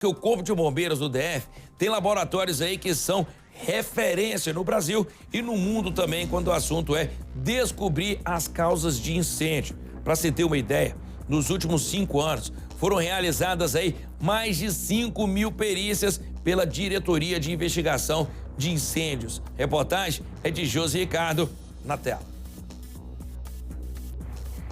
que o Corpo de Bombeiros do DF tem laboratórios aí que são referência no Brasil e no mundo também quando o assunto é descobrir as causas de incêndio. Para se ter uma ideia, nos últimos 5 anos foram realizadas aí mais de 5.000 perícias pela Diretoria de Investigação de Incêndios. Reportagem é de Josi Ricardo, na tela.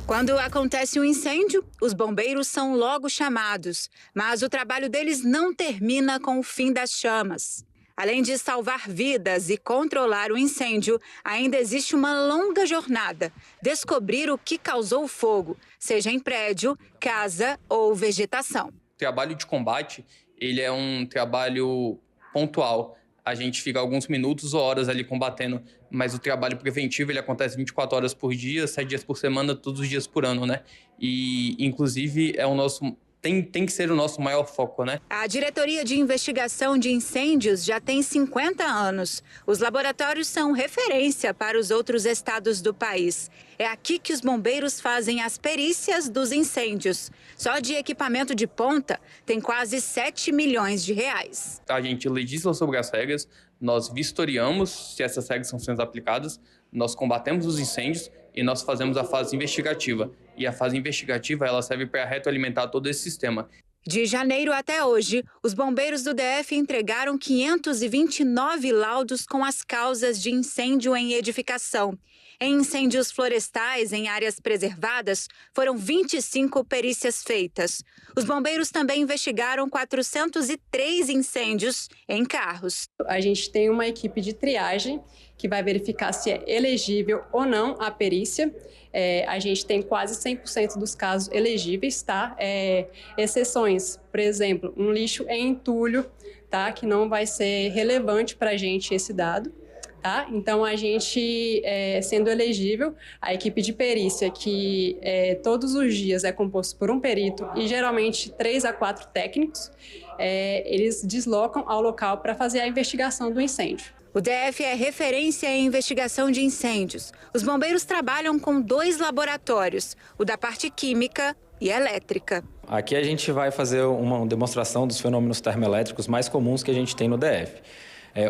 Quando acontece um incêndio, os bombeiros são logo chamados, mas o trabalho deles não termina com o fim das chamas. Além de salvar vidas e controlar o incêndio, ainda existe uma longa jornada: descobrir o que causou o fogo, seja em prédio, casa ou vegetação. O trabalho de combate, ele é um trabalho pontual. A gente fica alguns minutos ou horas ali combatendo, mas o trabalho preventivo ele acontece 24 horas por dia, 7 dias por semana, todos os dias por ano, né? E, inclusive, é o nosso... Tem que ser o nosso maior foco, né? A Diretoria de Investigação de Incêndios já tem 50 anos. Os laboratórios são referência para os outros estados do país. É aqui que os bombeiros fazem as perícias dos incêndios. Só de equipamento de ponta tem quase 7 milhões de reais. A gente legisla sobre as regras, nós vistoriamos se essas regras estão sendo aplicadas, nós combatemos os incêndios e nós fazemos a fase investigativa. E a fase investigativa ela serve para retroalimentar todo esse sistema. De janeiro até hoje, os bombeiros do DF entregaram 529 laudos com as causas de incêndio em edificação. Em incêndios florestais em áreas preservadas, foram 25 perícias feitas. Os bombeiros também investigaram 403 incêndios em carros. A gente tem uma equipe de triagem que vai verificar se é elegível ou não a perícia. A gente tem quase 100% dos casos elegíveis, tá? Exceções, por exemplo, um lixo em entulho, tá? Que não vai ser relevante para a gente esse dado. Tá? Então, a gente, sendo elegível, a equipe de perícia, que todos os dias é composto por um perito e geralmente 3 a 4 técnicos, eles deslocam ao local para fazer a investigação do incêndio. O DF é referência em investigação de incêndios. Os bombeiros trabalham com 2 laboratórios, o da parte química e elétrica. Aqui a gente vai fazer uma demonstração dos fenômenos termoelétricos mais comuns que a gente tem no DF.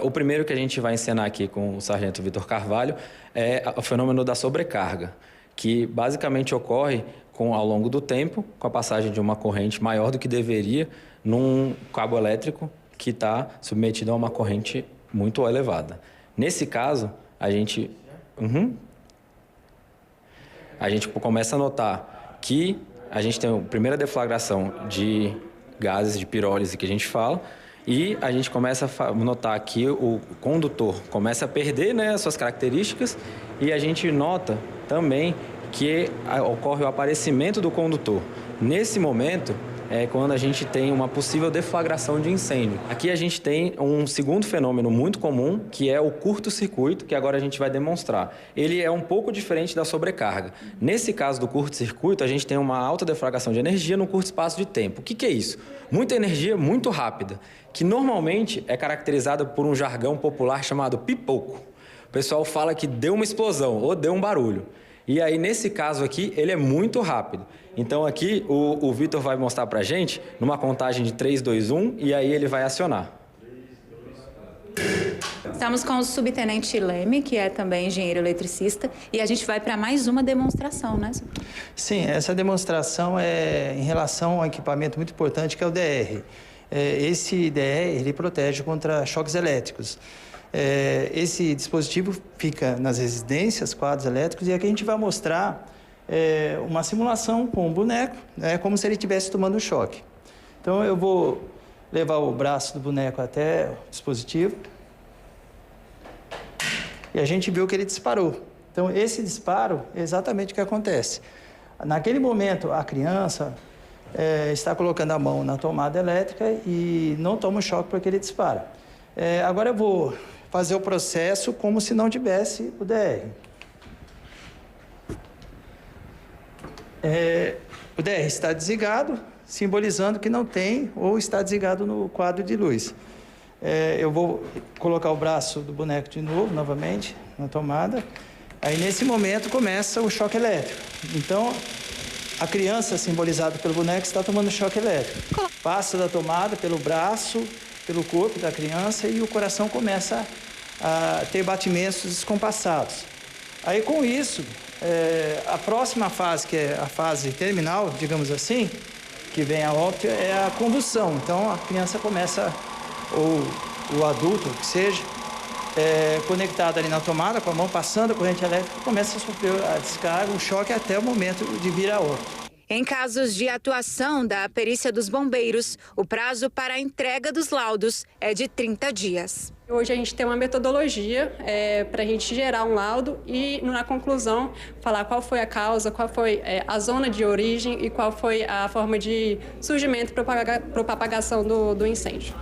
O primeiro que a gente vai encenar aqui com o sargento Vitor Carvalho é o fenômeno da sobrecarga, que basicamente ocorre ao longo do tempo, com a passagem de uma corrente maior do que deveria num cabo elétrico que está submetido a uma corrente muito elevada. Nesse caso, a gente começa a notar que a gente tem a primeira deflagração de gases de pirólise que a gente fala, e a gente começa a notar que o condutor começa a perder, né, as suas características, e a gente nota também que ocorre o aparecimento do condutor. Nesse momento é quando a gente tem uma possível deflagração de incêndio. Aqui a gente tem um segundo fenômeno muito comum, que é o curto-circuito, que agora a gente vai demonstrar. Ele é um pouco diferente da sobrecarga. Nesse caso do curto-circuito, a gente tem uma alta deflagração de energia num curto espaço de tempo. O que é isso? Muita energia muito rápida, que normalmente é caracterizada por um jargão popular chamado pipoco. O pessoal fala que deu uma explosão ou deu um barulho. E aí, nesse caso aqui, ele é muito rápido. Então, aqui, o Vitor vai mostrar pra gente, numa contagem de 3, 2, 1, e aí ele vai acionar. Estamos com o subtenente Leme, que é também engenheiro eletricista, e a gente vai para mais uma demonstração, né? Sim, essa demonstração é em relação a um equipamento muito importante, que é o DR. Esse DR, ele protege contra choques elétricos. Esse dispositivo fica nas residências, quadros elétricos, e aqui a gente vai mostrar uma simulação com um boneco, como se ele estivesse tomando um choque. Então, eu vou levar o braço do boneco até o dispositivo, e a gente viu que ele disparou. Então, esse disparo é exatamente o que acontece. Naquele momento, a criança está colocando a mão na tomada elétrica e não toma o choque porque ele dispara. Agora eu vou fazer o processo como se não tivesse o DR. O DR está desligado, simbolizando que não tem ou está desligado no quadro de luz. Eu vou colocar o braço do boneco de novo, novamente, na tomada. Aí, nesse momento, começa o choque elétrico. Então, A criança, simbolizada pelo boneco, está tomando choque elétrico. Passa da tomada pelo braço, pelo corpo da criança e o coração começa a ter batimentos descompassados. Aí, com isso, a próxima fase, que é a fase terminal, digamos assim, que vem a óbito, é a convulsão. Então, a criança começa, ou o adulto, que seja, conectado ali na tomada, com a mão passando a corrente elétrica, começa a sofrer a descarga, o choque até o momento de vir a óbito. Em casos de atuação da perícia dos bombeiros, o prazo para a entrega dos laudos é de 30 dias. Hoje a gente tem uma metodologia para a gente gerar um laudo e, na conclusão, falar qual foi a causa, qual foi a zona de origem e qual foi a forma de surgimento e propagação do incêndio.